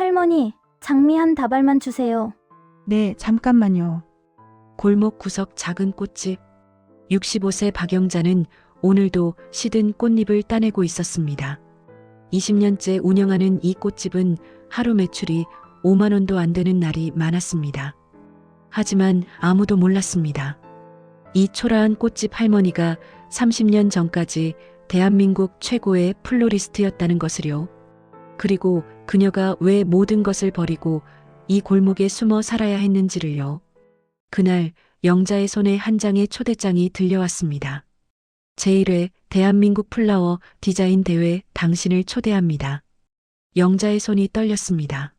할머니, 장미 한 다발만 주세요. 네, 잠깐만요. 골목 구석 작은 꽃집. 65세 박영자는 오늘도 시든 꽃잎을 따내고 있었습니다. 20년째 운영하는 이 꽃집은 하루 매출이 5만 원도 안 되는 날이 많았습니다. 하지만 아무도 몰랐습니다. 이 초라한 꽃집 할머니가 30년 전까지 대한민국 최고의 플로리스트였다는 것을요. 그리고 그녀가 왜 모든 것을 버리고 이 골목에 숨어 살아야 했는지를요. 그날 영자의 손에 한 장의 초대장이 들려왔습니다. 제1회 대한민국 플라워 디자인 대회 당신을 초대합니다. 영자의 손이 떨렸습니다.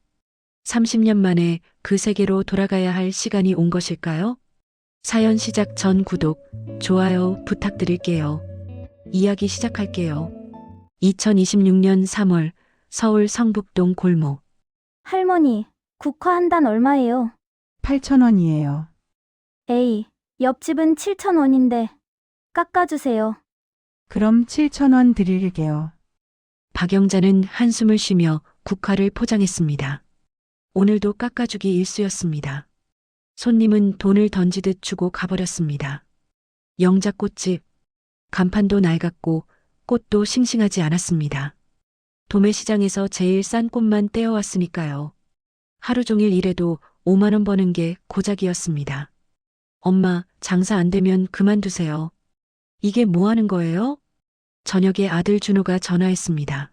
30년 만에 그 세계로 돌아가야 할 시간이 온 것일까요? 사연 시작 전 구독, 좋아요 부탁드릴게요. 이야기 시작할게요. 2026년 3월 서울 성북동 골목. 할머니, 국화 한 단 얼마예요? 8,000원이에요. 에이, 옆집은 7,000원인데. 깎아주세요. 그럼 7,000원 드릴게요. 박영자는 한숨을 쉬며 국화를 포장했습니다. 오늘도 깎아주기 일쑤였습니다. 손님은 돈을 던지듯 주고 가버렸습니다. 영자꽃집. 간판도 낡았고 꽃도 싱싱하지 않았습니다. 도매시장에서 제일 싼 꽃만 떼어왔으니까요. 하루 종일 일해도 5만 원 버는 게 고작이었습니다. 엄마, 장사 안 되면 그만두세요. 이게 뭐 하는 거예요? 저녁에 아들 준호가 전화했습니다.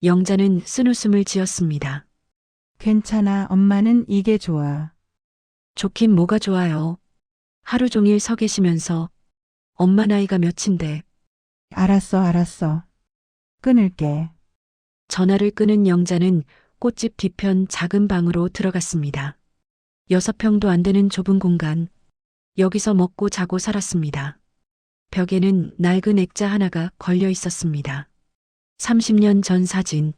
영자는 쓴웃음을 지었습니다. 괜찮아, 엄마는 이게 좋아. 좋긴 뭐가 좋아요. 하루 종일 서 계시면서 엄마 나이가 몇인데. 알았어. 끊을게. 전화를 끊은 영자는 꽃집 뒤편 작은 방으로 들어갔습니다. 6평도 안 되는 좁은 공간. 여기서 먹고 자고 살았습니다. 벽에는 낡은 액자 하나가 걸려 있었습니다. 30년 전 사진.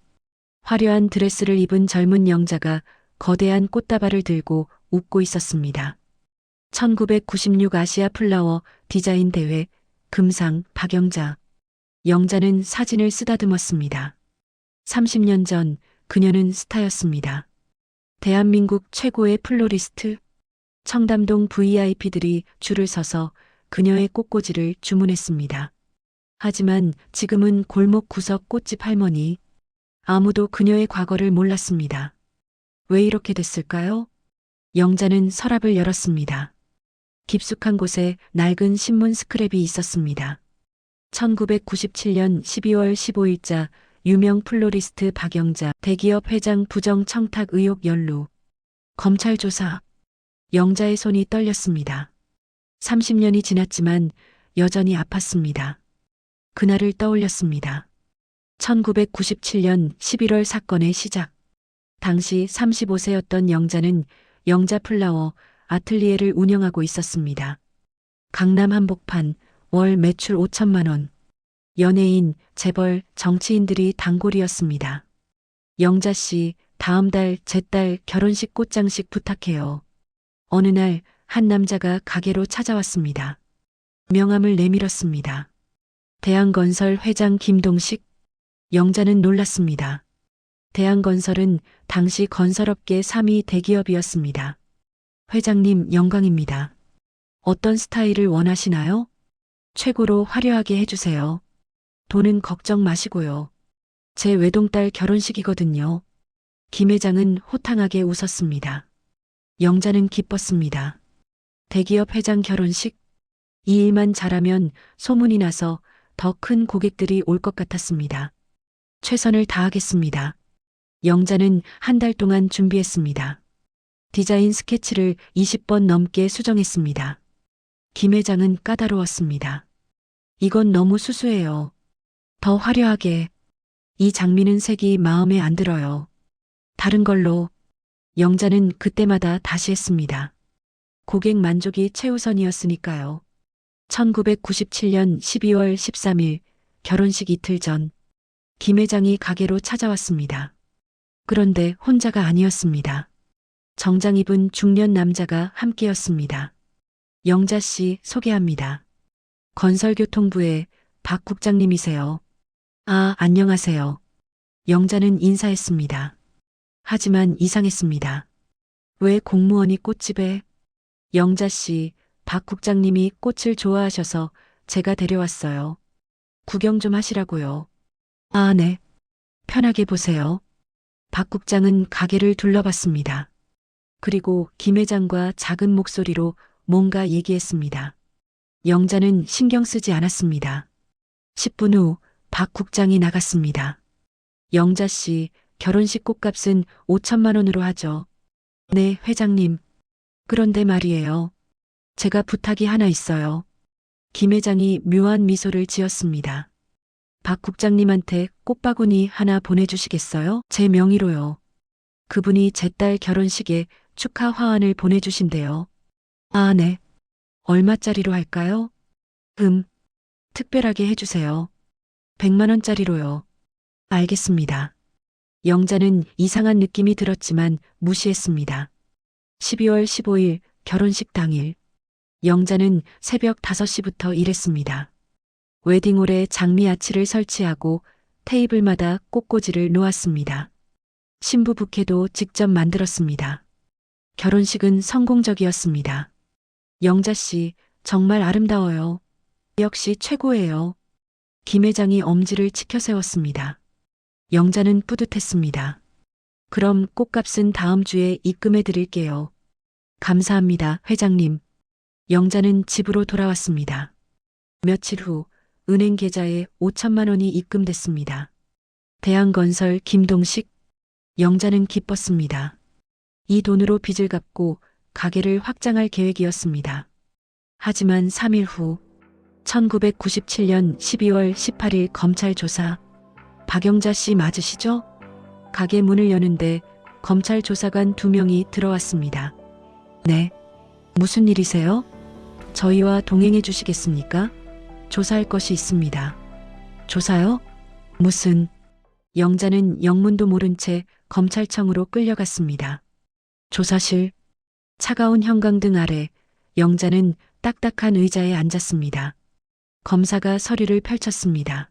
화려한 드레스를 입은 젊은 영자가 거대한 꽃다발을 들고 웃고 있었습니다. 1996 아시아 플라워 디자인 대회 금상 박영자. 영자는 사진을 쓰다듬었습니다. 30년 전 그녀는 스타였습니다. 대한민국 최고의 플로리스트. 청담동 VIP들이 줄을 서서 그녀의 꽃꽂이를 주문했습니다. 하지만 지금은 골목 구석 꽃집 할머니. 아무도 그녀의 과거를 몰랐습니다. 왜 이렇게 됐을까요? 영자는 서랍을 열었습니다. 깊숙한 곳에 낡은 신문 스크랩이 있었습니다. 1997년 12월 15일자 유명 플로리스트 박영자 대기업 회장 부정 청탁 의혹 연루. 검찰 조사. 영자의 손이 떨렸습니다. 30년이 지났지만 여전히 아팠습니다. 그날을 떠올렸습니다. 1997년 11월 사건의 시작. 당시 35세였던 영자는 영자플라워 아틀리에를 운영하고 있었습니다. 강남 한복판, 월 매출 5천만 원. 연예인, 재벌, 정치인들이 단골이었습니다. 영자 씨, 다음 달 제 딸 결혼식 꽃장식 부탁해요. 어느 날 한 남자가 가게로 찾아왔습니다. 명함을 내밀었습니다. 대한건설 회장 김동식. 영자는 놀랐습니다. 대한건설은 당시 건설업계 3위 대기업이었습니다. 회장님 영광입니다. 어떤 스타일을 원하시나요? 최고로 화려하게 해주세요. 돈은 걱정 마시고요. 제 외동딸 결혼식이거든요. 김 회장은 호탕하게 웃었습니다. 영자는 기뻤습니다. 대기업 회장 결혼식? 이 일만 잘하면 소문이 나서 더 큰 고객들이 올 것 같았습니다. 최선을 다하겠습니다. 영자는 한 달 동안 준비했습니다. 디자인 스케치를 20번 넘게 수정했습니다. 김 회장은 까다로웠습니다. 이건 너무 수수해요. 더 화려하게. 이 장미는 색이 마음에 안 들어요. 다른 걸로. 영자는 그때마다 다시 했습니다. 고객 만족이 최우선이었으니까요. 1997년 12월 13일 결혼식 이틀 전 김 회장이 가게로 찾아왔습니다. 그런데 혼자가 아니었습니다. 정장 입은 중년 남자가 함께였습니다. 영자 씨 소개합니다. 건설교통부의 박 국장님이세요. 아, 안녕하세요. 영자는 인사했습니다. 하지만 이상했습니다. 왜 공무원이 꽃집에? 영자 씨, 박 국장님이 꽃을 좋아하셔서 제가 데려왔어요. 구경 좀 하시라고요. 아, 네. 편하게 보세요. 박 국장은 가게를 둘러봤습니다. 그리고 김 회장과 작은 목소리로 뭔가 얘기했습니다. 영자는 신경 쓰지 않았습니다. 10분 후 박 국장이 나갔습니다. 영자 씨, 결혼식 꽃값은 5천만 원으로 하죠. 네, 회장님. 그런데 말이에요. 제가 부탁이 하나 있어요. 김 회장이 묘한 미소를 지었습니다. 박 국장님한테 꽃바구니 하나 보내주시겠어요? 제 명의로요. 그분이 제 딸 결혼식에 축하 화환을 보내주신대요. 아, 네. 얼마짜리로 할까요? 특별하게 해주세요. 100만 원짜리로요. 알겠습니다. 영자는 이상한 느낌이 들었지만 무시했습니다. 12월 15일 결혼식 당일. 영자는 새벽 5시부터 일했습니다. 웨딩홀에 장미 아치를 설치하고 테이블마다 꽃꽂이를 놓았습니다. 신부 부케도 직접 만들었습니다. 결혼식은 성공적이었습니다. 영자 씨, 정말 아름다워요. 역시 최고예요. 김 회장이 엄지를 치켜 세웠습니다. 영자는 뿌듯했습니다. 그럼 꽃값은 다음 주에 입금해 드릴게요. 감사합니다, 회장님. 영자는 집으로 돌아왔습니다. 며칠 후 은행 계좌에 5천만 원이 입금됐습니다. 대한건설 김동식. 영자는 기뻤습니다. 이 돈으로 빚을 갚고 가게를 확장할 계획이었습니다. 하지만 3일 후 1997년 12월 18일 검찰 조사. 박영자 씨 맞으시죠? 가게 문을 여는데 검찰 조사관 2명이 들어왔습니다. 네. 무슨 일이세요? 저희와 동행해 주시겠습니까? 조사할 것이 있습니다. 조사요? 무슨? 영자는 영문도 모른 채 검찰청으로 끌려갔습니다. 조사실. 차가운 형광등 아래 영자는 딱딱한 의자에 앉았습니다. 검사가 서류를 펼쳤습니다.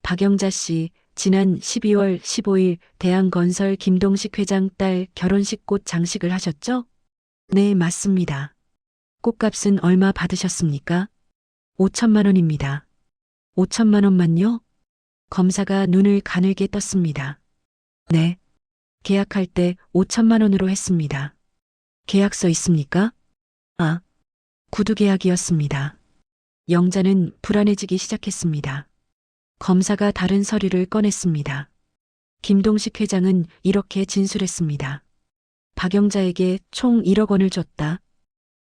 박영자 씨, 지난 12월 15일 대한건설 김동식 회장 딸 결혼식 꽃 장식을 하셨죠? 네, 맞습니다. 꽃값은 얼마 받으셨습니까? 5천만 원입니다. 5천만 원만요? 검사가 눈을 가늘게 떴습니다. 네. 계약할 때 5천만 원으로 했습니다. 계약서 있습니까? 아, 구두 계약이었습니다. 영자는 불안해지기 시작했습니다. 검사가 다른 서류를 꺼냈습니다. 김동식 회장은 이렇게 진술했습니다. 박영자에게 총 1억 원을 줬다.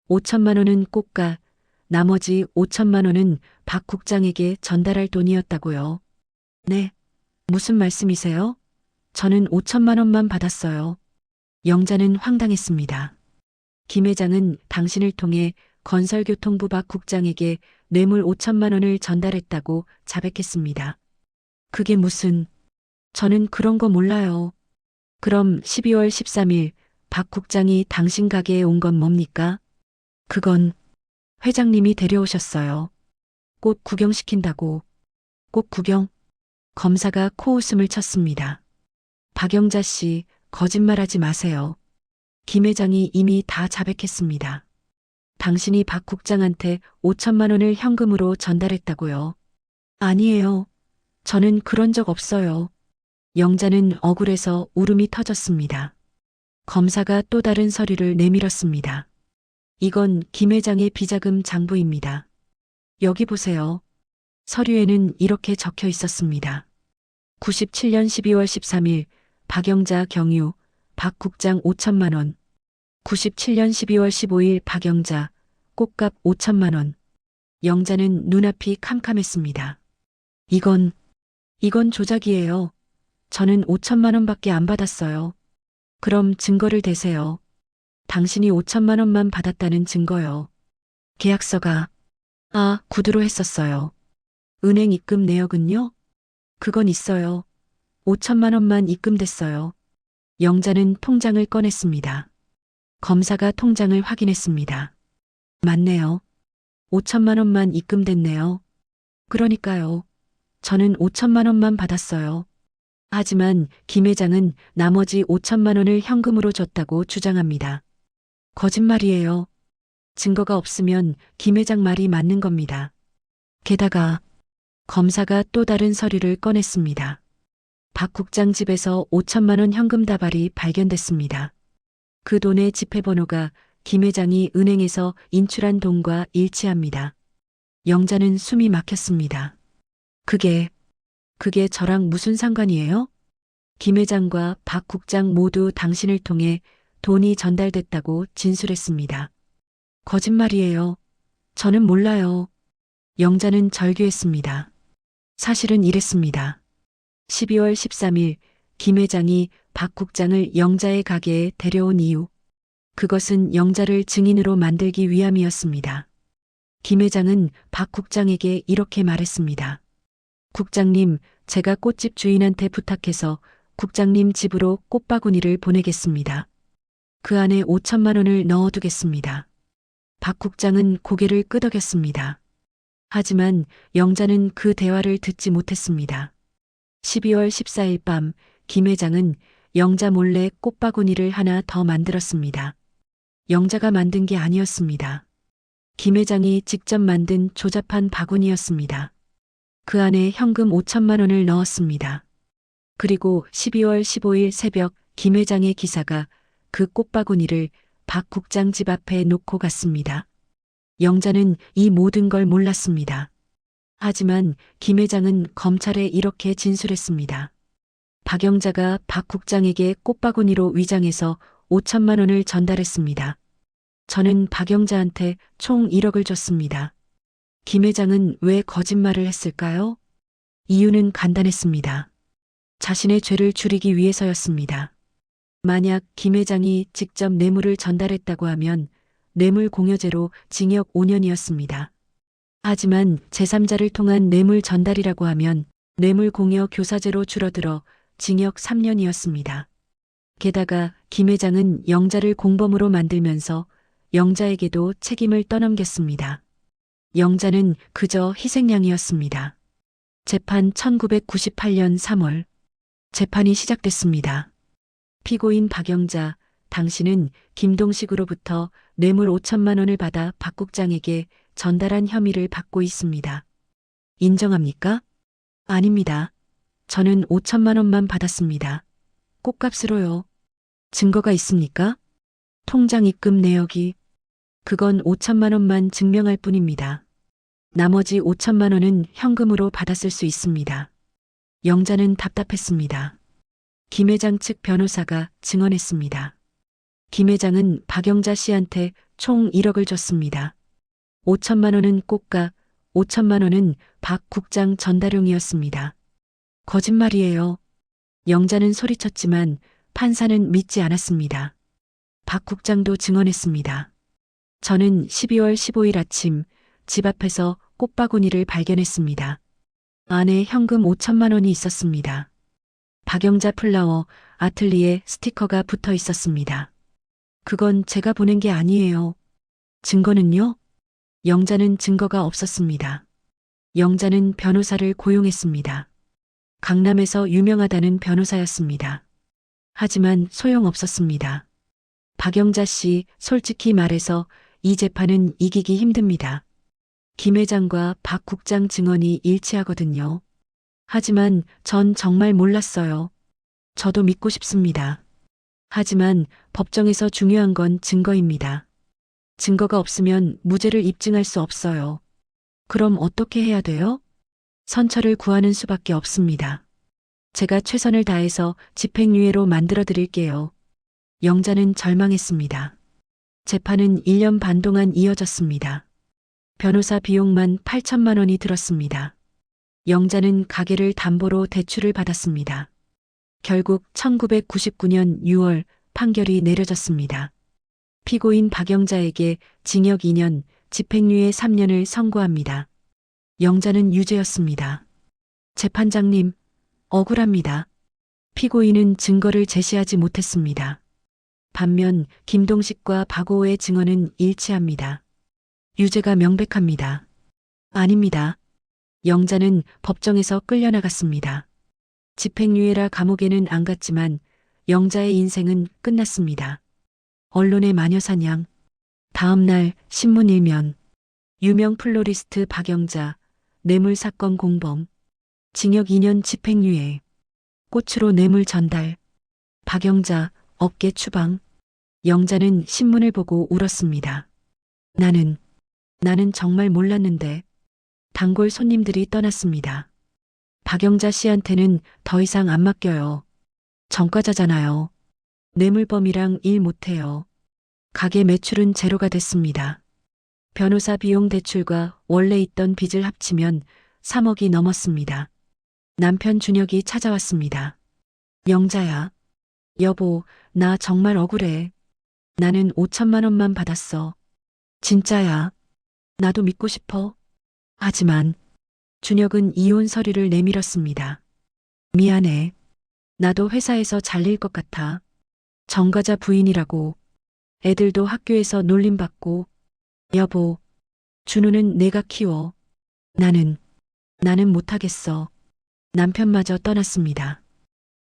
5천만 원은 꽃가, 나머지 5천만 원은 박 국장에게 전달할 돈이었다고요. 네. 무슨 말씀이세요? 저는 5천만 원만 받았어요. 영자는 황당했습니다. 김 회장은 당신을 통해 건설교통부 박 국장에게 뇌물 5천만 원을 전달했다고 자백했습니다. 그게 무슨... 저는 그런 거 몰라요. 그럼 12월 13일 박 국장이 당신 가게에 온 건 뭡니까? 그건 회장님이 데려오셨어요. 꽃 구경시킨다고. 꽃 구경? 검사가 코웃음을 쳤습니다. 박영자 씨, 거짓말하지 마세요. 김 회장이 이미 다 자백했습니다. 당신이 박 국장한테 5천만 원을 현금으로 전달했다고요. 아니에요. 저는 그런 적 없어요. 영자는 억울해서 울음이 터졌습니다. 검사가 또 다른 서류를 내밀었습니다. 이건 김 회장의 비자금 장부입니다. 여기 보세요. 서류에는 이렇게 적혀 있었습니다. 97년 12월 13일 박영자 경유 박 국장 5천만 원. 97년 12월 15일 박영자 꽃값 5천만 원. 영자는 눈앞이 캄캄했습니다. 이건 조작이에요. 저는 5천만 원밖에 안 받았어요. 그럼 증거를 대세요. 당신이 5천만 원만 받았다는 증거요. 계약서가 구두로 했었어요. 은행 입금 내역은요? 그건 있어요. 5천만 원만 입금됐어요. 영자는 통장을 꺼냈습니다. 검사가 통장을 확인했습니다. 맞네요. 5천만 원만 입금됐네요. 그러니까요. 저는 5천만 원만 받았어요. 하지만 김 회장은 나머지 5천만 원을 현금으로 줬다고 주장합니다. 거짓말이에요. 증거가 없으면 김 회장 말이 맞는 겁니다. 게다가 검사가 또 다른 서류를 꺼냈습니다. 박 국장 집에서 5천만 원 현금 다발이 발견됐습니다. 그 돈의 지폐번호가 김 회장이 은행에서 인출한 돈과 일치합니다. 영자는 숨이 막혔습니다. 그게 저랑 무슨 상관이에요? 김 회장과 박 국장 모두 당신을 통해 돈이 전달됐다고 진술했습니다. 거짓말이에요. 저는 몰라요. 영자는 절규했습니다. 사실은 이랬습니다. 12월 13일 김 회장이 박 국장을 영자의 가게에 데려온 이유. 그것은 영자를 증인으로 만들기 위함이었습니다. 김 회장은 박 국장에게 이렇게 말했습니다. 국장님, 제가 꽃집 주인한테 부탁해서 국장님 집으로 꽃바구니를 보내겠습니다. 그 안에 5천만 원을 넣어두겠습니다. 박 국장은 고개를 끄덕였습니다. 하지만 영자는 그 대화를 듣지 못했습니다. 12월 14일 밤 김 회장은 영자 몰래 꽃바구니를 하나 더 만들었습니다. 영자가 만든 게 아니었습니다. 김 회장이 직접 만든 조잡한 바구니였습니다. 그 안에 현금 5천만 원을 넣었습니다. 그리고 12월 15일 새벽 김 회장의 기사가 그 꽃바구니를 박 국장 집 앞에 놓고 갔습니다. 영자는 이 모든 걸 몰랐습니다. 하지만 김 회장은 검찰에 이렇게 진술했습니다. 박영자가 박 국장에게 꽃바구니로 위장해서 5천만 원을 전달했습니다. 저는 박영자한테 총 1억을 줬습니다. 김 회장은 왜 거짓말을 했을까요? 이유는 간단했습니다. 자신의 죄를 줄이기 위해서였습니다. 만약 김 회장이 직접 뇌물을 전달했다고 하면 뇌물공여죄로 징역 5년이었습니다. 하지만 제3자를 통한 뇌물 전달이라고 하면 뇌물공여 교사죄로 줄어들어 징역 3년이었습니다. 게다가 김 회장은 영자를 공범으로 만들면서 영자에게도 책임을 떠넘겼습니다. 영자는 그저 희생양이었습니다. 재판 1998년 3월 재판이 시작됐습니다. 피고인 박영자, 당신은 김동식으로부터 뇌물 5천만 원을 받아 박 국장에게 전달한 혐의를 받고 있습니다. 인정합니까? 아닙니다. 저는 5천만 원만 받았습니다. 꽃값으로요. 증거가 있습니까? 통장 입금 내역이. 그건 5천만 원만 증명할 뿐입니다. 나머지 5천만 원은 현금으로 받았을 수 있습니다. 영자는 답답했습니다. 김 회장 측 변호사가 증언했습니다. 김 회장은 박영자 씨한테 총 1억을 줬습니다. 5천만 원은 꽃값, 5천만 원은 박 국장 전달용이었습니다. 거짓말이에요. 영자는 소리쳤지만 판사는 믿지 않았습니다. 박 국장도 증언했습니다. 저는 12월 15일 아침 집 앞에서 꽃바구니를 발견했습니다. 안에 현금 5천만 원이 있었습니다. 박영자 플라워 아틀리에 스티커가 붙어 있었습니다. 그건 제가 보낸 게 아니에요. 증거는요? 영자는 증거가 없었습니다. 영자는 변호사를 고용했습니다. 강남에서 유명하다는 변호사였습니다. 하지만 소용없었습니다. 박영자 씨, 솔직히 말해서 이 재판은 이기기 힘듭니다. 김 회장과 박 국장 증언이 일치하거든요. 하지만 전 정말 몰랐어요. 저도 믿고 싶습니다. 하지만 법정에서 중요한 건 증거입니다. 증거가 없으면 무죄를 입증할 수 없어요. 그럼 어떻게 해야 돼요? 선처를 구하는 수밖에 없습니다. 제가 최선을 다해서 집행유예로 만들어 드릴게요. 영자는 절망했습니다. 재판은 1년 반 동안 이어졌습니다. 변호사 비용만 8천만 원이 들었습니다. 영자는 가게를 담보로 대출을 받았습니다. 결국 1999년 6월 판결이 내려졌습니다. 피고인 박영자에게 징역 2년, 집행유예 3년을 선고합니다. 영자는 유죄였습니다. 재판장님, 억울합니다. 피고인은 증거를 제시하지 못했습니다. 반면 김동식과 박오호의 증언은 일치합니다. 유죄가 명백합니다. 아닙니다. 영자는 법정에서 끌려나갔습니다. 집행유예라 감옥에는 안 갔지만 영자의 인생은 끝났습니다. 언론의 마녀사냥. 다음 날 신문 일면. 유명 플로리스트 박영자, 뇌물 사건 공범. 징역 2년 집행유예. 꽃으로 뇌물 전달. 박영자, 어깨 추방. 영자는 신문을 보고 울었습니다. 나는 정말 몰랐는데. 단골 손님들이 떠났습니다. 박영자 씨한테는 더 이상 안 맡겨요. 전과자잖아요. 뇌물범이랑 일 못해요. 가게 매출은 제로가 됐습니다. 변호사 비용 대출과 원래 있던 빚을 합치면 3억이 넘었습니다. 남편 준혁이 찾아왔습니다. 영자야. 여보, 나 정말 억울해. 나는 5천만 원만 받았어. 진짜야. 나도 믿고 싶어. 하지만 준혁은 이혼 서류를 내밀었습니다. 미안해. 나도 회사에서 잘릴 것 같아. 전과자 부인이라고. 애들도 학교에서 놀림받고. 여보, 준우는 내가 키워. 나는 못하겠어. 남편마저 떠났습니다.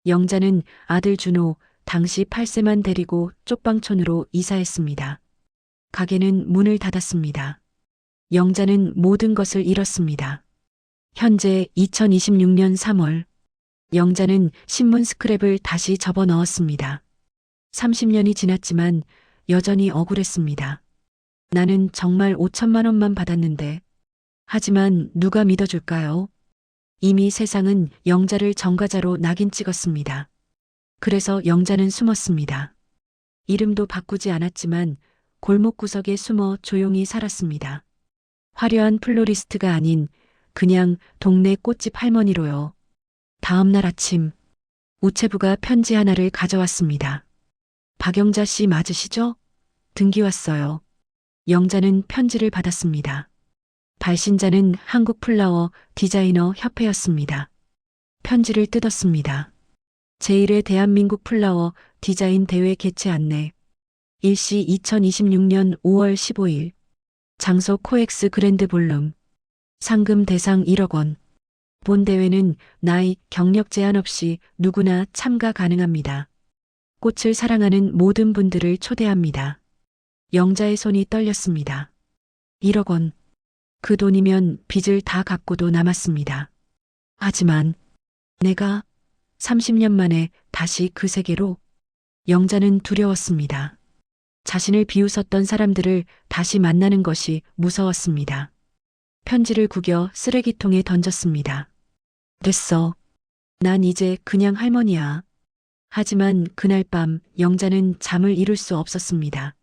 영자는 아들 준호, 당시 8세만 데리고 쪽방촌으로 이사했습니다. 가게는 문을 닫았습니다. 영자는 모든 것을 잃었습니다. 현재 2026년 3월, 영자는 신문 스크랩을 다시 접어 넣었습니다. 30년이 지났지만 여전히 억울했습니다. 나는 정말 5천만 원만 받았는데. 하지만 누가 믿어줄까요? 이미 세상은 영자를 전과자로 낙인 찍었습니다. 그래서 영자는 숨었습니다. 이름도 바꾸지 않았지만 골목 구석에 숨어 조용히 살았습니다. 화려한 플로리스트가 아닌 그냥 동네 꽃집 할머니로요. 다음 날 아침, 우체부가 편지 하나를 가져왔습니다. 박영자 씨 맞으시죠? 등기 왔어요. 영자는 편지를 받았습니다. 발신자는 한국플라워 디자이너 협회였습니다. 편지를 뜯었습니다. 제1회 대한민국 플라워 디자인 대회 개최 안내. 일시 2026년 5월 15일. 장소 코엑스 그랜드 볼룸. 상금 대상 1억 원. 본 대회는 나이, 경력 제한 없이 누구나 참가 가능합니다. 꽃을 사랑하는 모든 분들을 초대합니다. 영자의 손이 떨렸습니다. 1억 원. 그 돈이면 빚을 다 갚고도 남았습니다. 하지만 내가 30년 만에 다시 그 세계로. 영자는 두려웠습니다. 자신을 비웃었던 사람들을 다시 만나는 것이 무서웠습니다. 편지를 구겨 쓰레기통에 던졌습니다. 됐어. 난 이제 그냥 할머니야. 하지만 그날 밤 영자는 잠을 이룰 수 없었습니다.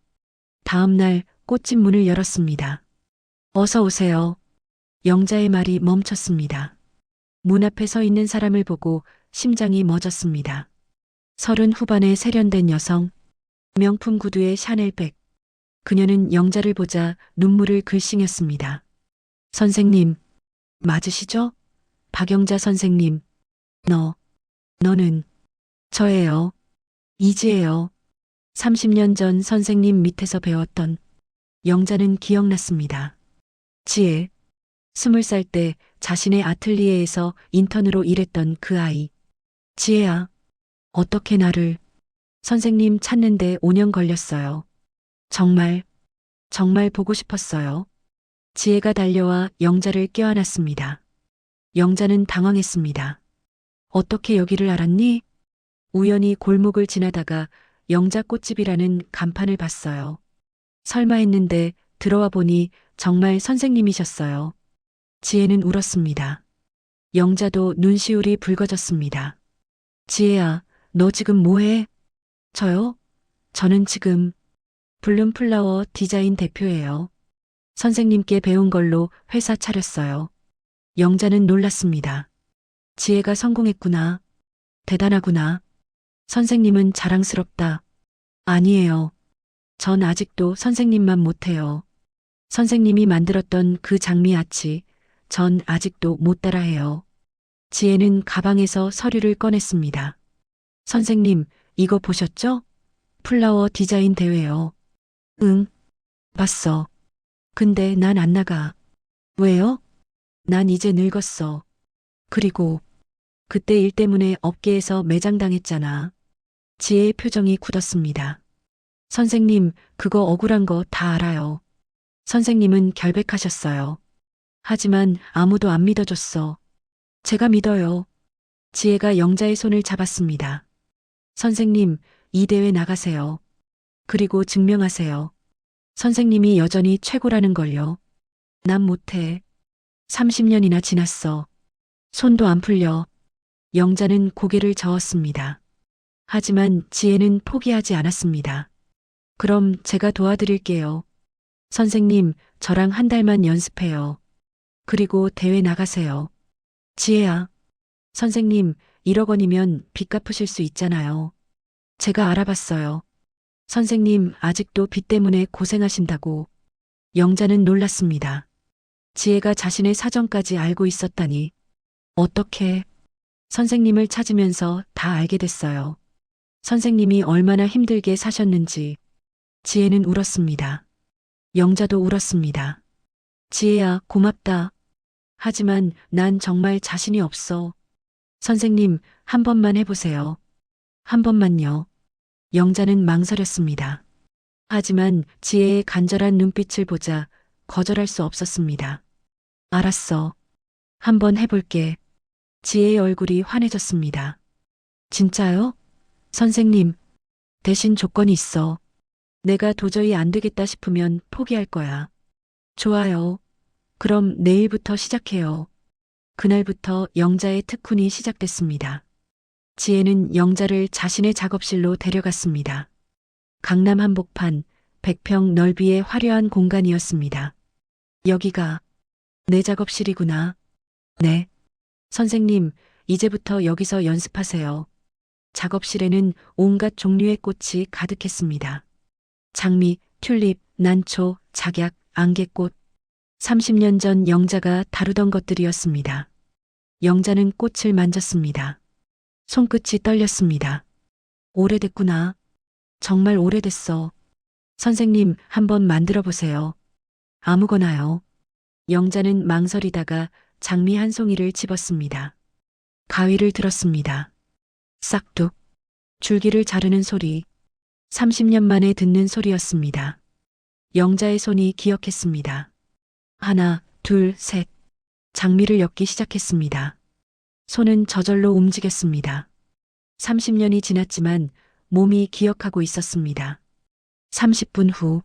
다음 날 꽃집 문을 열었습니다. 어서 오세요. 영자의 말이 멈췄습니다. 문 앞에 서 있는 사람을 보고 심장이 멎었습니다. 30 후반의 세련된 여성, 명품 구두에 샤넬백. 그녀는 영자를 보자 눈물을 글썽였습니다. 선생님, 맞으시죠? 박영자 선생님. 너는 저예요. 이지예요. 30년 전 선생님 밑에서 배웠던. 영자는 기억났습니다. 지혜. 20살 때 자신의 아틀리에에서 인턴으로 일했던 그 아이. 지혜야, 어떻게 나를. 선생님 찾는데 5년 걸렸어요. 정말 보고 싶었어요. 지혜가 달려와 영자를 껴안았습니다. 영자는 당황했습니다. 어떻게 여기를 알았니? 우연히 골목을 지나다가 영자 꽃집이라는 간판을 봤어요. 설마 했는데 들어와 보니 정말 선생님이셨어요. 지혜는 울었습니다. 영자도 눈시울이 붉어졌습니다. 지혜야, 너 지금 뭐해? 저요? 저는 지금 블룸플라워 디자인 대표예요. 선생님께 배운 걸로 회사 차렸어요. 영자는 놀랐습니다. 지혜가 성공했구나. 대단하구나. 선생님은 자랑스럽다. 아니에요. 전 아직도 선생님만 못해요. 선생님이 만들었던 그 장미 아치, 전 아직도 못 따라해요. 지혜는 가방에서 서류를 꺼냈습니다. 선생님, 이거 보셨죠? 플라워 디자인 대회요. 응, 봤어. 근데 난 안 나가. 왜요? 난 이제 늙었어. 그리고 그때 일 때문에 업계에서 매장당했잖아. 지혜의 표정이 굳었습니다. 선생님, 그거 억울한 거 다 알아요. 선생님은 결백하셨어요. 하지만 아무도 안 믿어줬어. 제가 믿어요. 지혜가 영자의 손을 잡았습니다. 선생님, 이 대회 나가세요. 그리고 증명하세요. 선생님이 여전히 최고라는 걸요. 난 못해. 30년이나 지났어. 손도 안 풀려. 영자는 고개를 저었습니다. 하지만 지혜는 포기하지 않았습니다. 그럼 제가 도와드릴게요. 선생님, 저랑 한 달만 연습해요. 그리고 대회 나가세요. 지혜야. 선생님, 1억 원이면 빚 갚으실 수 있잖아요. 제가 알아봤어요. 선생님, 아직도 빚 때문에 고생하신다고. 영자는 놀랐습니다. 지혜가 자신의 사정까지 알고 있었다니. 어떻게? 선생님을 찾으면서 다 알게 됐어요. 선생님이 얼마나 힘들게 사셨는지. 지혜는 울었습니다. 영자도 울었습니다. 지혜야, 고맙다. 하지만 난 정말 자신이 없어. 선생님, 한 번만 해보세요. 한 번만요. 영자는 망설였습니다. 하지만 지혜의 간절한 눈빛을 보자 거절할 수 없었습니다. 알았어. 한번 해볼게. 지혜의 얼굴이 환해졌습니다. 진짜요? 선생님, 대신 조건이 있어. 내가 도저히 안 되겠다 싶으면 포기할 거야. 좋아요. 그럼 내일부터 시작해요. 그날부터 영자의 특훈이 시작됐습니다. 지혜는 영자를 자신의 작업실로 데려갔습니다. 강남 한복판 100평 넓이의 화려한 공간이었습니다. 여기가 내 작업실이구나. 네. 선생님, 이제부터 여기서 연습하세요. 작업실에는 온갖 종류의 꽃이 가득했습니다. 장미, 튤립, 난초, 작약, 안개꽃. 30년 전 영자가 다루던 것들이었습니다. 영자는 꽃을 만졌습니다. 손끝이 떨렸습니다. 오래됐구나. 정말 오래됐어. 선생님, 한번 만들어 보세요. 아무거나요. 영자는 망설이다가 장미 한 송이를 집었습니다. 가위를 들었습니다. 싹둑. 줄기를 자르는 소리. 30년 만에 듣는 소리였습니다. 영자의 손이 기억했습니다. 하나, 둘, 셋. 장미를 엮기 시작했습니다. 손은 저절로 움직였습니다. 30년이 지났지만 몸이 기억하고 있었습니다. 30분 후,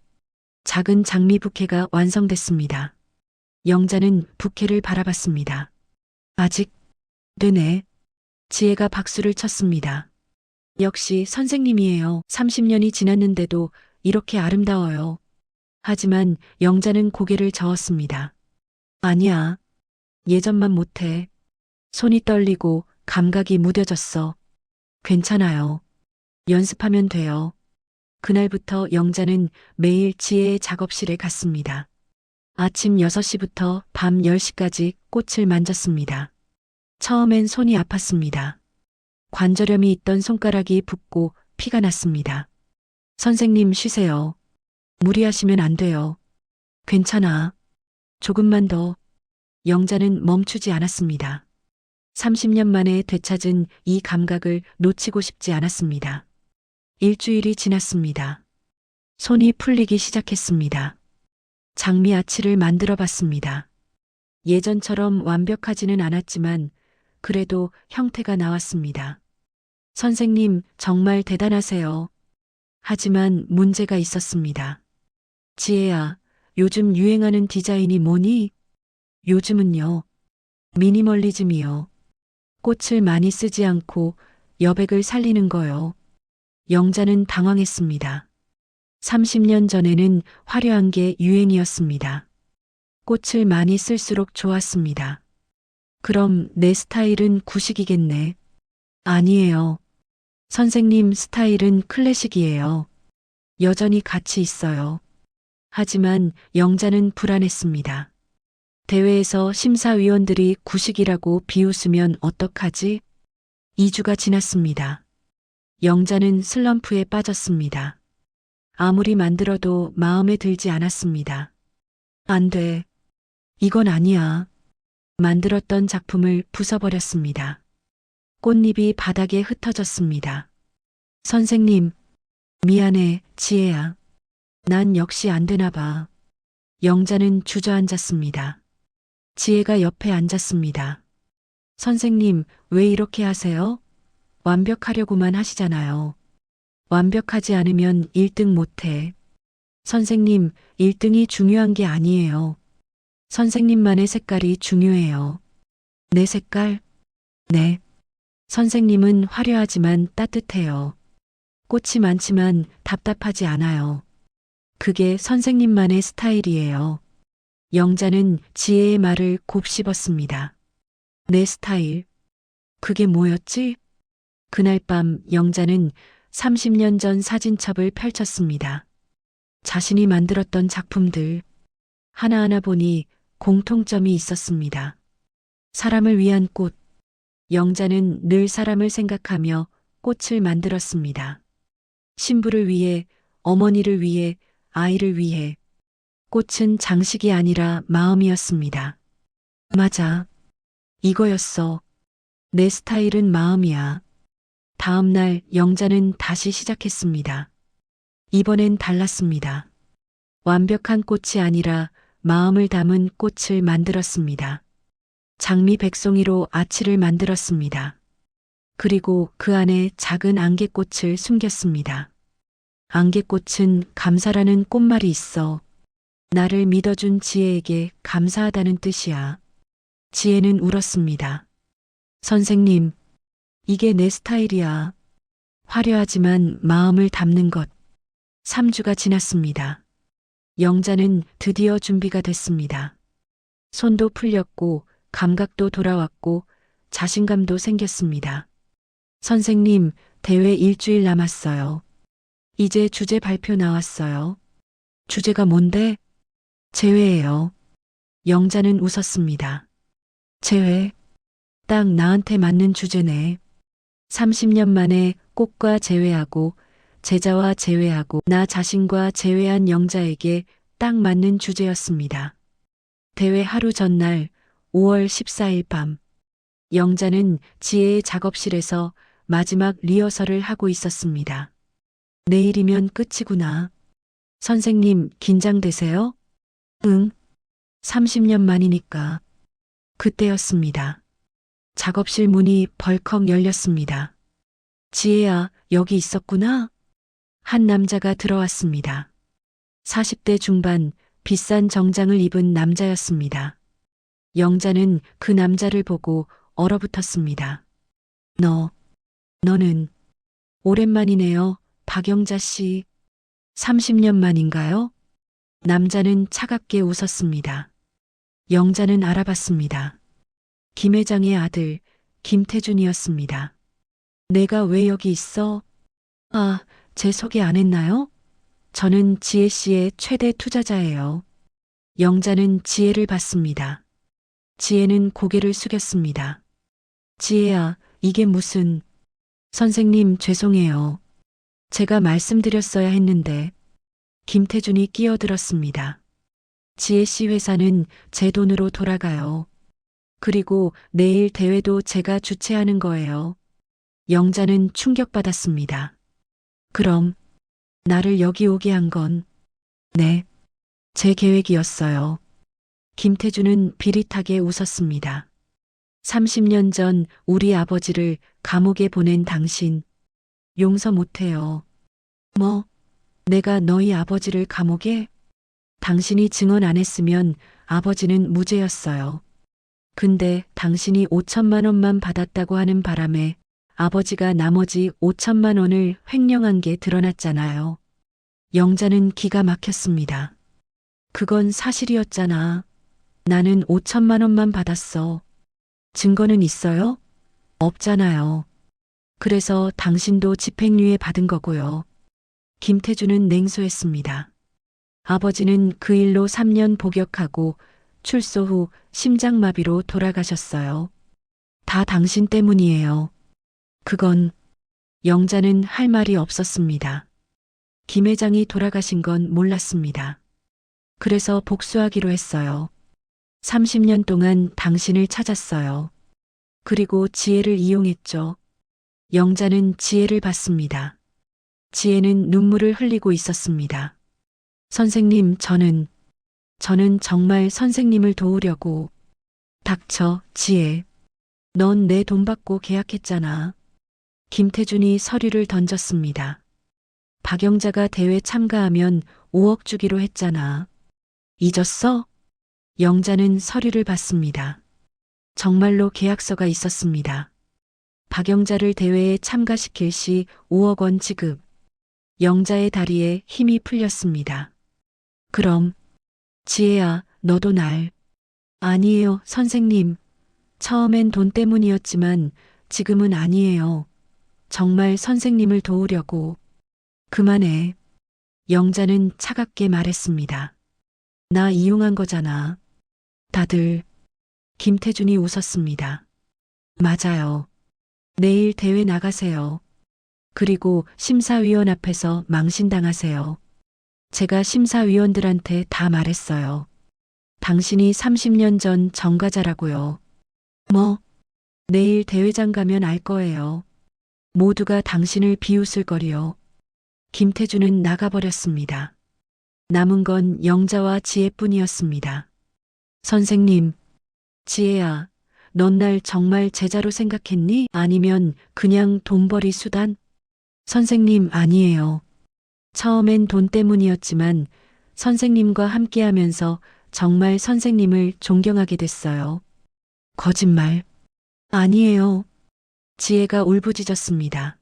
작은 장미 부케가 완성됐습니다. 영자는 부케를 바라봤습니다. 아직 되네. 지혜가 박수를 쳤습니다. 역시 선생님이에요. 30년이 지났는데도 이렇게 아름다워요. 하지만 영자는 고개를 저었습니다. 아니야. 예전만 못해. 손이 떨리고 감각이 무뎌졌어. 괜찮아요. 연습하면 돼요. 그날부터 영자는 매일 지혜의 작업실에 갔습니다. 아침 6시부터 밤 10시까지 꽃을 만졌습니다. 처음엔 손이 아팠습니다. 관절염이 있던 손가락이 붓고 피가 났습니다. 선생님, 쉬세요. 무리하시면 안 돼요. 괜찮아. 조금만 더. 영자는 멈추지 않았습니다. 30년 만에 되찾은 이 감각을 놓치고 싶지 않았습니다. 일주일이 지났습니다. 손이 풀리기 시작했습니다. 장미 아치를 만들어 봤습니다. 예전처럼 완벽하지는 않았지만 그래도 형태가 나왔습니다. 선생님, 정말 대단하세요. 하지만 문제가 있었습니다. 지혜야, 요즘 유행하는 디자인이 뭐니? 요즘은요. 미니멀리즘이요. 꽃을 많이 쓰지 않고 여백을 살리는 거요. 영자는 당황했습니다. 30년 전에는 화려한 게 유행이었습니다. 꽃을 많이 쓸수록 좋았습니다. 그럼 내 스타일은 구식이겠네. 아니에요. 선생님 스타일은 클래식이에요. 여전히 가치 있어요. 하지만 영자는 불안했습니다. 대회에서 심사위원들이 구식이라고 비웃으면 어떡하지? 2주가 지났습니다. 영자는 슬럼프에 빠졌습니다. 아무리 만들어도 마음에 들지 않았습니다. 안 돼. 이건 아니야. 만들었던 작품을 부숴버렸습니다. 꽃잎이 바닥에 흩어졌습니다. 선생님, 미안해, 지혜야. 난 역시 안 되나 봐. 영자는 주저앉았습니다. 지혜가 옆에 앉았습니다. 선생님, 왜 이렇게 하세요? 완벽하려고만 하시잖아요. 완벽하지 않으면 1등 못해. 선생님, 1등이 중요한 게 아니에요. 선생님만의 색깔이 중요해요. 내 색깔? 네. 선생님은 화려하지만 따뜻해요. 꽃이 많지만 답답하지 않아요. 그게 선생님만의 스타일이에요. 영자는 지혜의 말을 곱씹었습니다. 내 스타일. 그게 뭐였지? 그날 밤 영자는 30년 전 사진첩을 펼쳤습니다. 자신이 만들었던 작품들 하나하나 보니 공통점이 있었습니다. 사람을 위한 꽃. 영자는 늘 사람을 생각하며 꽃을 만들었습니다. 신부를 위해, 어머니를 위해, 아이를 위해. 꽃은 장식이 아니라 마음이었습니다. 맞아. 이거였어. 내 스타일은 마음이야. 다음 날 영자는 다시 시작했습니다. 이번엔 달랐습니다. 완벽한 꽃이 아니라 마음을 담은 꽃을 만들었습니다. 장미 백송이로 아치를 만들었습니다. 그리고 그 안에 작은 안개꽃을 숨겼습니다. 안개꽃은 감사라는 꽃말이 있어. 나를 믿어준 지혜에게 감사하다는 뜻이야. 지혜는 울었습니다. 선생님, 이게 내 스타일이야. 화려하지만 마음을 담는 것. 3주가 지났습니다. 영자는 드디어 준비가 됐습니다. 손도 풀렸고 감각도 돌아왔고 자신감도 생겼습니다. 선생님, 대회 일주일 남았어요. 이제 주제 발표 나왔어요. 주제가 뭔데? 재회예요. 영자는 웃었습니다. 재회? 딱 나한테 맞는 주제네. 30년 만에 꽃과 재회하고 제자와 재회하고 나 자신과 재회한 영자에게 딱 맞는 주제였습니다. 대회 하루 전날 5월 14일 밤 영자는 지혜의 작업실에서 마지막 리허설을 하고 있었습니다. 내일이면 끝이구나. 선생님, 긴장되세요? 응. 30년 만이니까. 그때였습니다. 작업실 문이 벌컥 열렸습니다. 지혜야, 여기 있었구나. 한 남자가 들어왔습니다. 40대 중반, 비싼 정장을 입은 남자였습니다. 영자는 그 남자를 보고 얼어붙었습니다. 너는 오랜만이네요, 박영자 씨. 30년 만인가요? 남자는 차갑게 웃었습니다. 영자는 알아봤습니다. 김 회장의 아들, 김태준이었습니다. 내가 왜 여기 있어? 아, 제 소개 안 했나요? 저는 지혜 씨의 최대 투자자예요. 영자는 지혜를 봤습니다. 지혜는 고개를 숙였습니다. 지혜야, 이게 무슨... 선생님, 죄송해요. 제가 말씀드렸어야 했는데. 김태준이 끼어들었습니다. 지혜 씨 회사는 제 돈으로 돌아가요. 그리고 내일 대회도 제가 주최하는 거예요. 영자는 충격받았습니다. 그럼 나를 여기 오게 한 건 네, 제 계획이었어요. 김태준은 비릿하게 웃었습니다. 30년 전 우리 아버지를 감옥에 보낸 당신 용서 못해요. 뭐? 내가 너희 아버지를 감옥에? 당신이 증언 안 했으면 아버지는 무죄였어요. 근데 당신이 5천만 원만 받았다고 하는 바람에 아버지가 나머지 5천만 원을 횡령한 게 드러났잖아요. 영자는 기가 막혔습니다. 그건 사실이었잖아. 나는 5천만 원만 받았어. 증거는 있어요? 없잖아요. 그래서 당신도 집행유예 받은 거고요. 김태준은 냉소했습니다. 아버지는 그 일로 3년 복역하고 출소 후 심장마비로 돌아가셨어요. 다 당신 때문이에요. 그건 영자는 할 말이 없었습니다. 김 회장이 돌아가신 건 몰랐습니다. 그래서 복수하기로 했어요. 30년 동안 당신을 찾았어요. 그리고 지혜를 이용했죠. 영자는 지혜를 받습니다. 지혜는 눈물을 흘리고 있었습니다. 선생님, 저는 정말 선생님을 도우려고. 닥쳐, 지혜. 넌 내 돈 받고 계약했잖아. 김태준이 서류를 던졌습니다. 박영자가 대회 참가하면 5억 주기로 했잖아. 잊었어? 영자는 서류를 받습니다. 정말로 계약서가 있었습니다. 박영자를 대회에 참가시킬 시 5억 원 지급. 영자의 다리에 힘이 풀렸습니다. 그럼, 지혜야, 너도 날. 아니에요, 선생님. 처음엔 돈 때문이었지만 지금은 아니에요. 정말 선생님을 도우려고. 그만해. 영자는 차갑게 말했습니다. 나 이용한 거잖아. 다들. 김태준이 웃었습니다. 맞아요. 내일 대회 나가세요. 그리고 심사위원 앞에서 망신당하세요. 제가 심사위원들한테 다 말했어요. 당신이 30년 전 전과자라고요. 뭐? 내일 대회장 가면 알 거예요. 모두가 당신을 비웃을 거리요. 김태준은 나가버렸습니다. 남은 건 영자와 지혜뿐이었습니다. 선생님, 지혜야, 넌 날 정말 제자로 생각했니? 아니면 그냥 돈벌이 수단? 선생님, 아니에요. 처음엔 돈 때문이었지만 선생님과 함께하면서 정말 선생님을 존경하게 됐어요. 거짓말. 아니에요. 지혜가 울부짖었습니다.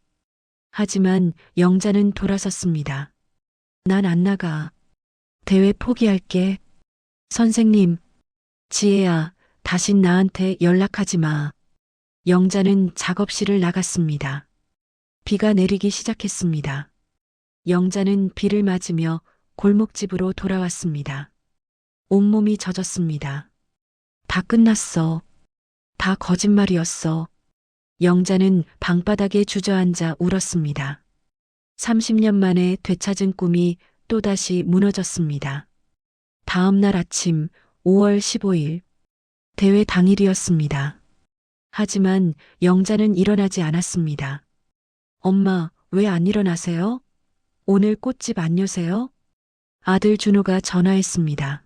하지만 영자는 돌아섰습니다. 난 안 나가. 대회 포기할게. 선생님, 지혜야, 다신 나한테 연락하지 마. 영자는 작업실을 나갔습니다. 비가 내리기 시작했습니다. 영자는 비를 맞으며 골목집으로 돌아왔습니다. 온몸이 젖었습니다. 다 끝났어. 다 거짓말이었어. 영자는 방바닥에 주저앉아 울었습니다. 30년 만에 되찾은 꿈이 또다시 무너졌습니다. 다음 날 아침 5월 15일 대회 당일이었습니다. 하지만 영자는 일어나지 않았습니다. 엄마, 왜 안 일어나세요? 오늘 꽃집 안 여세요? 아들 준호가 전화했습니다.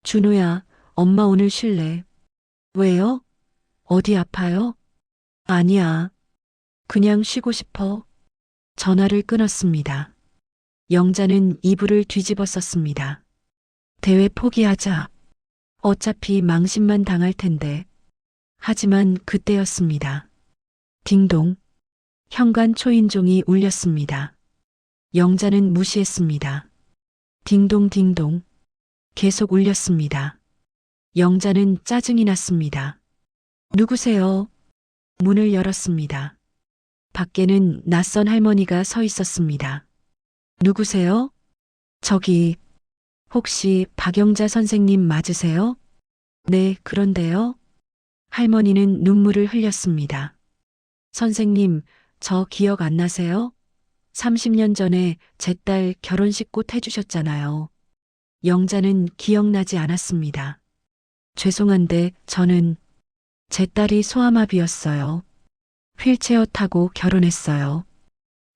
준호야, 엄마 오늘 쉴래. 왜요? 어디 아파요? 아니야. 그냥 쉬고 싶어. 전화를 끊었습니다. 영자는 이불을 뒤집어 썼습니다. 대회 포기하자. 어차피 망신만 당할 텐데. 하지만 그때였습니다. 딩동. 현관 초인종이 울렸습니다. 영자는 무시했습니다. 딩동 딩동. 계속 울렸습니다. 영자는 짜증이 났습니다. 누구세요? 문을 열었습니다. 밖에는 낯선 할머니가 서 있었습니다. 누구세요? 저기, 혹시 박영자 선생님 맞으세요? 네, 그런데요. 할머니는 눈물을 흘렸습니다. 선생님, 저 기억 안 나세요? 30년 전에 제 딸 결혼식 꽃 해주셨잖아요. 영자는 기억나지 않았습니다. 죄송한데 저는 제 딸이 소아마비였어요. 휠체어 타고 결혼했어요.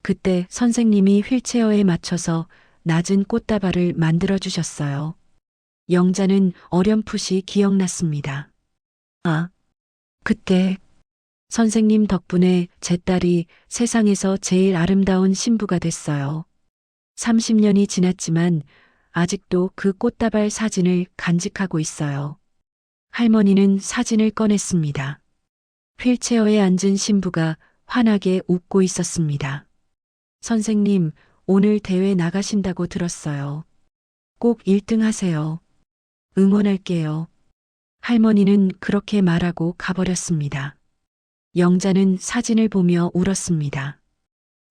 그때 선생님이 휠체어에 맞춰서 낮은 꽃다발을 만들어 주셨어요. 영자는 어렴풋이 기억났습니다. 아, 그때 선생님 덕분에 제 딸이 세상에서 제일 아름다운 신부가 됐어요. 30년이 지났지만 아직도 그 꽃다발 사진을 간직하고 있어요. 할머니는 사진을 꺼냈습니다. 휠체어에 앉은 신부가 환하게 웃고 있었습니다. 선생님, 오늘 대회 나가신다고 들었어요. 꼭 1등 하세요. 응원할게요. 할머니는 그렇게 말하고 가버렸습니다. 영자는 사진을 보며 울었습니다.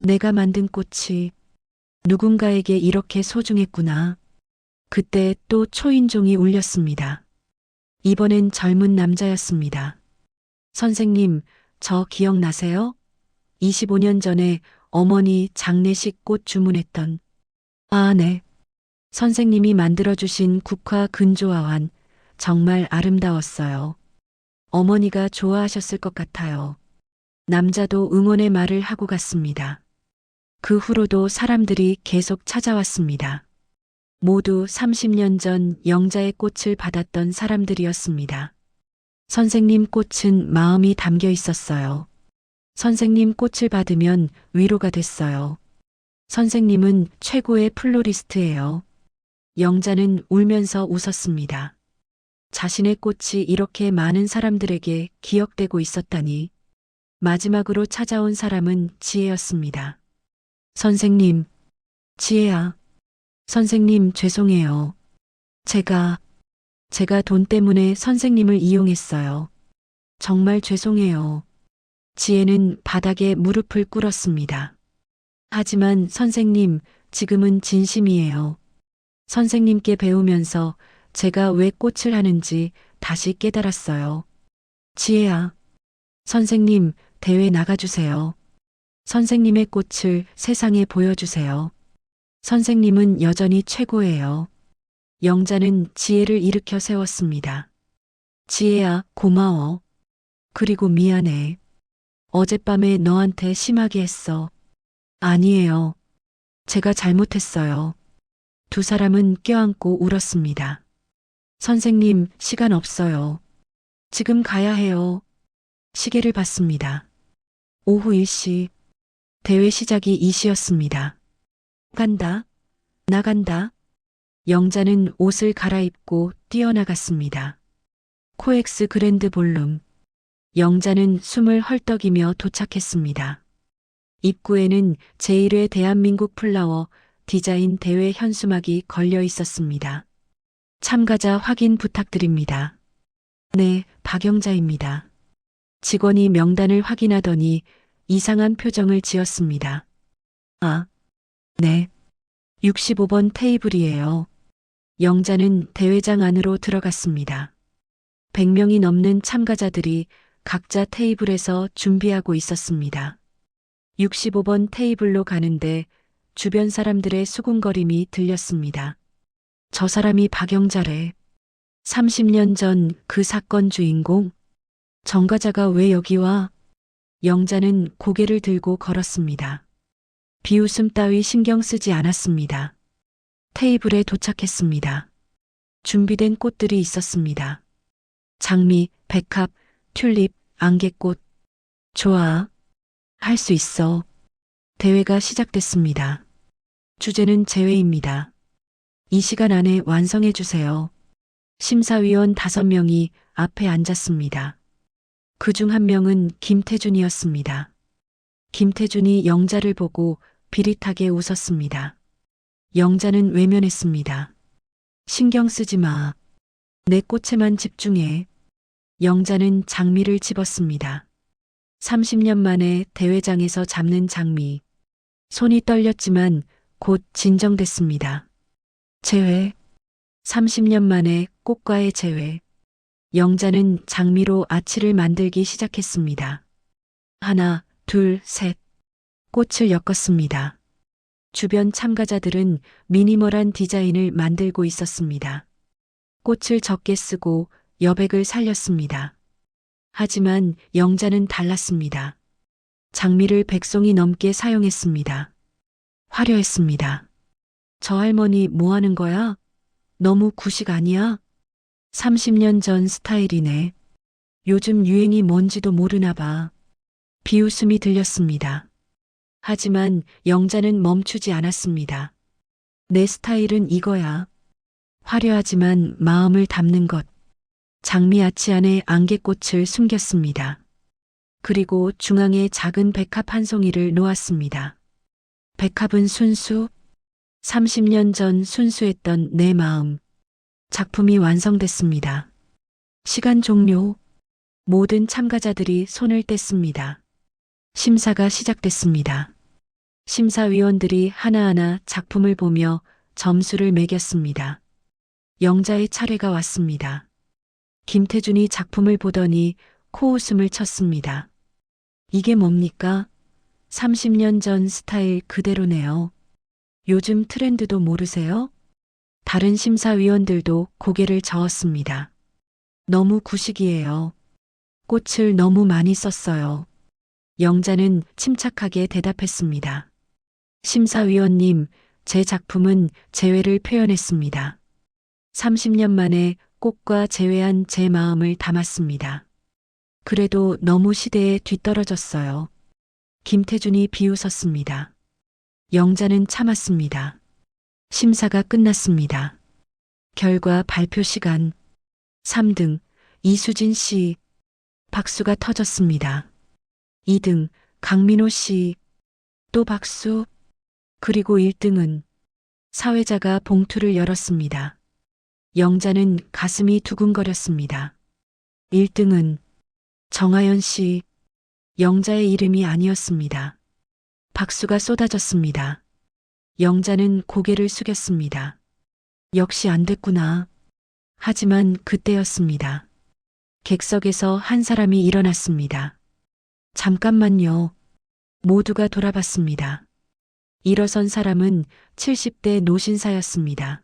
내가 만든 꽃이 누군가에게 이렇게 소중했구나. 그때 또 초인종이 울렸습니다. 이번엔 젊은 남자였습니다. 선생님, 저 기억나세요? 25년 전에 어머니 장례식 꽃 주문했던. 아, 네. 선생님이 만들어주신 국화 근조화환 정말 아름다웠어요. 어머니가 좋아하셨을 것 같아요. 남자도 응원의 말을 하고 갔습니다. 그 후로도 사람들이 계속 찾아왔습니다. 모두 30년 전 영자의 꽃을 받았던 사람들이었습니다. 선생님 꽃은 마음이 담겨 있었어요. 선생님 꽃을 받으면 위로가 됐어요. 선생님은 최고의 플로리스트예요. 영자는 울면서 웃었습니다. 자신의 꽃이 이렇게 많은 사람들에게 기억되고 있었다니. 마지막으로 찾아온 사람은 지혜였습니다. 선생님, 지혜야. 선생님 죄송해요. 제가 돈 때문에 선생님을 이용했어요. 정말 죄송해요. 지혜는 바닥에 무릎을 꿇었습니다. 하지만 선생님, 지금은 진심이에요. 선생님께 배우면서 제가 왜 꽃을 하는지 다시 깨달았어요. 지혜야. 선생님, 대회 나가주세요. 선생님의 꽃을 세상에 보여주세요. 선생님은 여전히 최고예요. 영자는 지혜를 일으켜 세웠습니다. 지혜야, 고마워. 그리고 미안해. 어젯밤에 너한테 심하게 했어. 아니에요. 제가 잘못했어요. 두 사람은 껴안고 울었습니다. 선생님, 시간 없어요. 지금 가야 해요. 시계를 봤습니다. 오후 1시. 대회 시작이 2시였습니다. 간다. 나간다. 영자는 옷을 갈아입고 뛰어나갔습니다. 코엑스 그랜드 볼룸. 영자는 숨을 헐떡이며 도착했습니다. 입구에는 제1회 대한민국 플라워 디자인 대회 현수막이 걸려 있었습니다. 참가자 확인 부탁드립니다. 네, 박영자입니다. 직원이 명단을 확인하더니 이상한 표정을 지었습니다. 아, 네. 65번 테이블이에요. 영자는 대회장 안으로 들어갔습니다. 100명이 넘는 참가자들이 각자 테이블에서 준비하고 있었습니다. 65번 테이블로 가는데 주변 사람들의 수군거림이 들렸습니다. 저 사람이 박영자래. 30년 전 그 사건 주인공? 정과자가 왜 여기 와? 영자는 고개를 들고 걸었습니다. 비웃음 따위 신경 쓰지 않았습니다. 테이블에 도착했습니다. 준비된 꽃들이 있었습니다. 장미, 백합, 튤립, 안개꽃. 좋아. 할 수 있어. 대회가 시작됐습니다. 주제는 재회입니다. 이 시간 안에 완성해 주세요. 심사위원 5명이 앞에 앉았습니다. 그중 한 명은 김태준이었습니다. 김태준이 영자를 보고 비릿하게 웃었습니다. 영자는 외면했습니다. 신경 쓰지 마. 내 꽃에만 집중해. 영자는 장미를 집었습니다. 30년 만에 대회장에서 잡는 장미. 손이 떨렸지만 곧 진정됐습니다. 재회. 30년 만에 꽃과의 재회. 영자는 장미로 아치를 만들기 시작했습니다. 하나, 둘, 셋. 꽃을 엮었습니다. 주변 참가자들은 미니멀한 디자인을 만들고 있었습니다. 꽃을 적게 쓰고 여백을 살렸습니다. 하지만 영자는 달랐습니다. 장미를 100송이 넘게 사용했습니다. 화려했습니다. 저 할머니 뭐 하는 거야? 너무 구식 아니야? 30년 전 스타일이네. 요즘 유행이 뭔지도 모르나 봐. 비웃음이 들렸습니다. 하지만 영자는 멈추지 않았습니다. 내 스타일은 이거야. 화려하지만 마음을 담는 것. 장미 아치 안에 안개꽃을 숨겼습니다. 그리고 중앙에 작은 백합 한 송이를 놓았습니다. 백합은 순수. 30년 전 순수했던 내 마음. 작품이 완성됐습니다. 시간 종료. 모든 참가자들이 손을 뗐습니다. 심사가 시작됐습니다. 심사위원들이 하나하나 작품을 보며 점수를 매겼습니다. 영자의 차례가 왔습니다. 김태준이 작품을 보더니 코웃음을 쳤습니다. 이게 뭡니까? 30년 전 스타일 그대로네요. 요즘 트렌드도 모르세요? 다른 심사위원들도 고개를 저었습니다. 너무 구식이에요. 꽃을 너무 많이 썼어요. 영자는 침착하게 대답했습니다. 심사위원님, 제 작품은 재회를 표현했습니다. 30년 만에 꽃과 재회한 제 마음을 담았습니다. 그래도 너무 시대에 뒤떨어졌어요. 김태준이 비웃었습니다. 영자는 참았습니다. 심사가 끝났습니다. 결과 발표 시간. 3등 이수진 씨. 박수가 터졌습니다. 2등 강민호 씨. 또 박수. 그리고 1등은 사회자가 봉투를 열었습니다. 영자는 가슴이 두근거렸습니다. 1등은 정하연 씨. 영자의 이름이 아니었습니다. 박수가 쏟아졌습니다. 영자는 고개를 숙였습니다. 역시 안 됐구나. 하지만 그때였습니다. 객석에서 한 사람이 일어났습니다. 잠깐만요. 모두가 돌아봤습니다. 일어선 사람은 70대 노신사였습니다.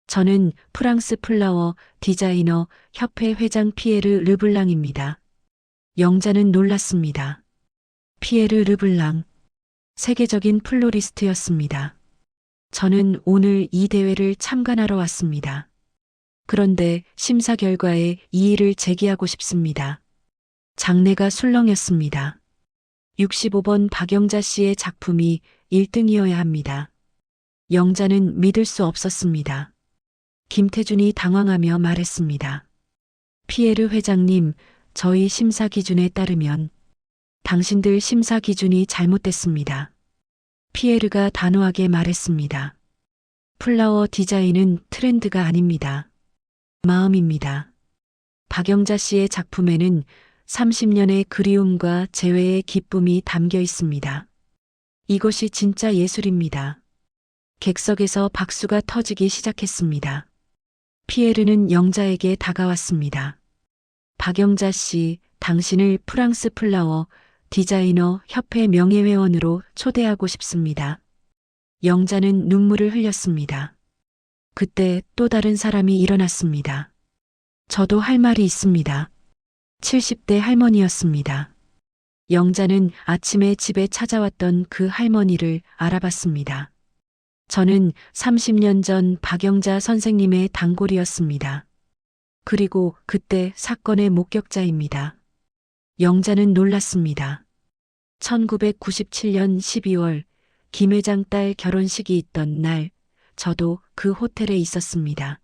저는 프랑스 플라워 디자이너 협회 회장 피에르 르블랑입니다. 영자는 놀랐습니다. 피에르 르블랑. 세계적인 플로리스트였습니다. 저는 오늘 이 대회를 참관하러 왔습니다. 그런데 심사 결과에 이의를 제기하고 싶습니다. 장내가 술렁였습니다. 65번 박영자 씨의 작품이 1등이어야 합니다. 영자는 믿을 수 없었습니다. 김태준이 당황하며 말했습니다. 피에르 회장님, 저희 심사 기준에 따르면 당신들 심사 기준이 잘못됐습니다. 피에르가 단호하게 말했습니다. 플라워 디자인은 트렌드가 아닙니다. 마음입니다. 박영자 씨의 작품에는 30년의 그리움과 재회의 기쁨이 담겨 있습니다. 이것이 진짜 예술입니다. 객석에서 박수가 터지기 시작했습니다. 피에르는 영자에게 다가왔습니다. 박영자 씨, 당신을 프랑스 플라워 디자이너 협회 명예회원으로 초대하고 싶습니다. 영자는 눈물을 흘렸습니다. 그때 또 다른 사람이 일어났습니다. 저도 할 말이 있습니다. 70대 할머니였습니다. 영자는 아침에 집에 찾아왔던 그 할머니를 알아봤습니다. 저는 30년 전 박영자 선생님의 단골이었습니다. 그리고 그때 사건의 목격자입니다. 영자는 놀랐습니다. 1997년 12월 김 회장 딸 결혼식이 있던 날, 저도 그 호텔에 있었습니다.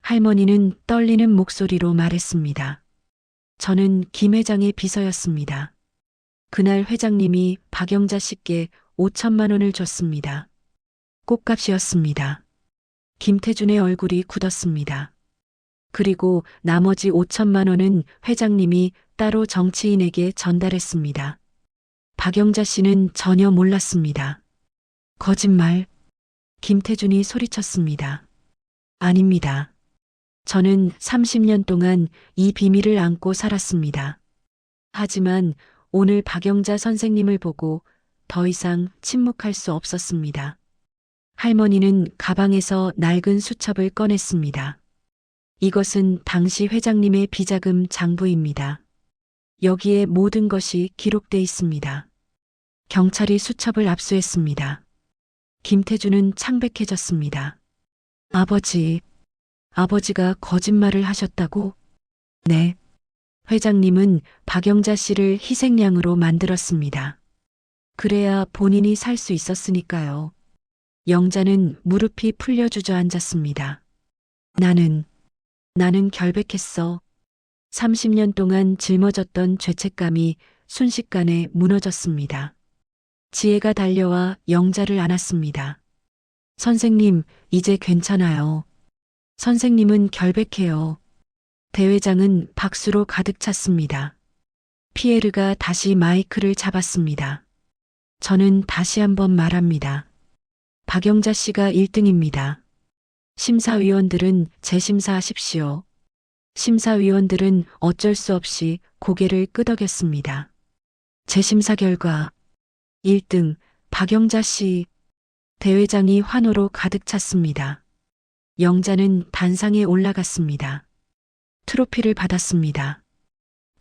할머니는 떨리는 목소리로 말했습니다. 저는 김 회장의 비서였습니다. 그날 회장님이 박영자 씨께 5천만 원을 줬습니다. 꽃값이었습니다. 김태준의 얼굴이 굳었습니다. 그리고 나머지 5천만 원은 회장님이 따로 정치인에게 전달했습니다. 박영자 씨는 전혀 몰랐습니다. 거짓말. 김태준이 소리쳤습니다. 아닙니다. 저는 30년 동안 이 비밀을 안고 살았습니다. 하지만 오늘 박영자 선생님을 보고 더 이상 침묵할 수 없었습니다. 할머니는 가방에서 낡은 수첩을 꺼냈습니다. 이것은 당시 회장님의 비자금 장부입니다. 여기에 모든 것이 기록돼 있습니다. 경찰이 수첩을 압수했습니다. 김태준은 창백해졌습니다. 아버지가 거짓말을 하셨다고? 네. 회장님은 박영자 씨를 희생양으로 만들었습니다. 그래야 본인이 살 수 있었으니까요. 영자는 무릎이 풀려 주저앉았습니다. 나는 결백했어. 30년 동안 짊어졌던 죄책감이 순식간에 무너졌습니다. 지혜가 달려와 영자를 안았습니다. 선생님, 이제 괜찮아요. 선생님은 결백해요. 대회장은 박수로 가득 찼습니다. 피에르가 다시 마이크를 잡았습니다. 저는 다시 한번 말합니다. 박영자 씨가 1등입니다. 심사위원들은 재심사하십시오. 심사위원들은 어쩔 수 없이 고개를 끄덕였습니다. 재심사 결과 1등 박영자 씨. 대회장이 환호로 가득 찼습니다. 영자는 단상에 올라갔습니다. 트로피를 받았습니다.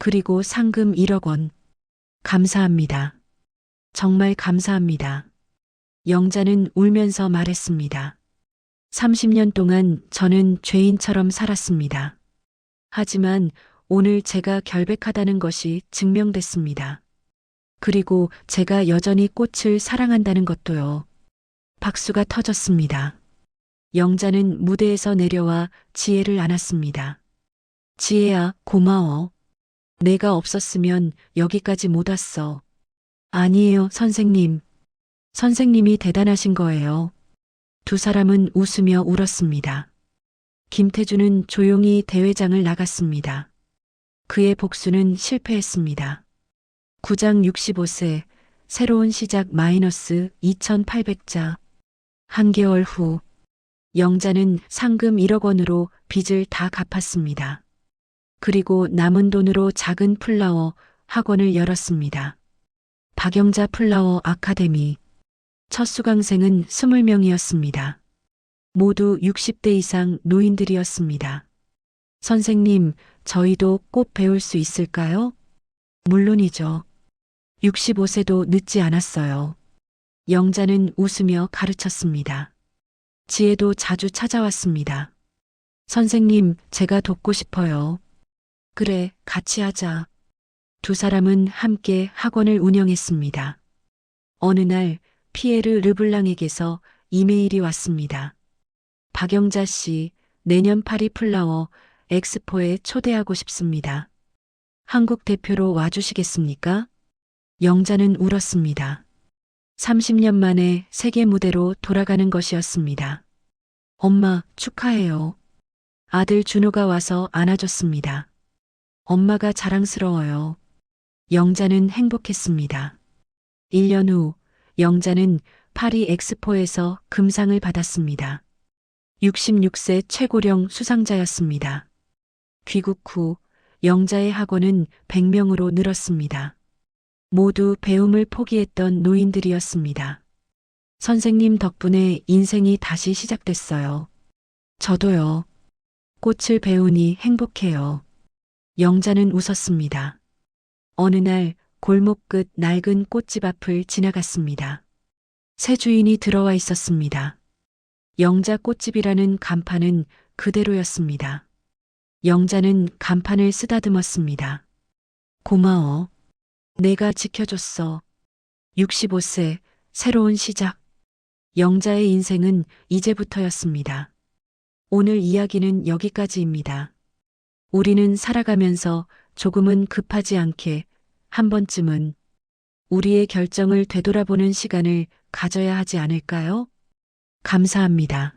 그리고 상금 1억 원. 감사합니다. 정말 감사합니다. 영자는 울면서 말했습니다. 30년 동안 저는 죄인처럼 살았습니다. 하지만 오늘 제가 결백하다는 것이 증명됐습니다. 그리고 제가 여전히 꽃을 사랑한다는 것도요. 박수가 터졌습니다. 영자는 무대에서 내려와 지혜를 안았습니다. 지혜야, 고마워. 내가 없었으면 여기까지 못 왔어. 아니에요, 선생님. 선생님이 대단하신 거예요. 두 사람은 웃으며 울었습니다. 김태주는 조용히 대회장을 나갔습니다. 그의 복수는 실패했습니다. 9장 65세, 새로운 시작 마이너스 2800자. 한개월 후, 영자는 상금 1억 원으로 빚을 다 갚았습니다. 그리고 남은 돈으로 작은 플라워 학원을 열었습니다. 박영자 플라워 아카데미. 첫 수강생은 20명이었습니다. 모두 60대 이상 노인들이었습니다. 선생님, 저희도 꽃 배울 수 있을까요? 물론이죠. 65세도 늦지 않았어요. 영자는 웃으며 가르쳤습니다. 지혜도 자주 찾아왔습니다. 선생님, 제가 돕고 싶어요. 그래, 같이 하자. 두 사람은 함께 학원을 운영했습니다. 어느 날 피에르 르블랑에게서 이메일이 왔습니다. 박영자 씨, 내년 파리 플라워 엑스포에 초대하고 싶습니다. 한국 대표로 와주시겠습니까? 영자는 울었습니다. 30년 만에 세계 무대로 돌아가는 것이었습니다. 엄마, 축하해요. 아들 준호가 와서 안아줬습니다. 엄마가 자랑스러워요. 영자는 행복했습니다. 1년 후, 영자는 파리 엑스포에서 금상을 받았습니다. 66세 최고령 수상자였습니다. 귀국 후 영자의 학원은 100명으로 늘었습니다. 모두 배움을 포기했던 노인들이었습니다. 선생님 덕분에 인생이 다시 시작됐어요. 저도요. 꽃을 배우니 행복해요. 영자는 웃었습니다. 어느 날 골목 끝 낡은 꽃집 앞을 지나갔습니다. 새 주인이 들어와 있었습니다. 영자 꽃집이라는 간판은 그대로였습니다. 영자는 간판을 쓰다듬었습니다. 고마워. 내가 지켜줬어. 65세, 새로운 시작. 영자의 인생은 이제부터였습니다. 오늘 이야기는 여기까지입니다. 우리는 살아가면서 조금은 급하지 않게 한 번쯤은 우리의 결정을 되돌아보는 시간을 가져야 하지 않을까요? 감사합니다.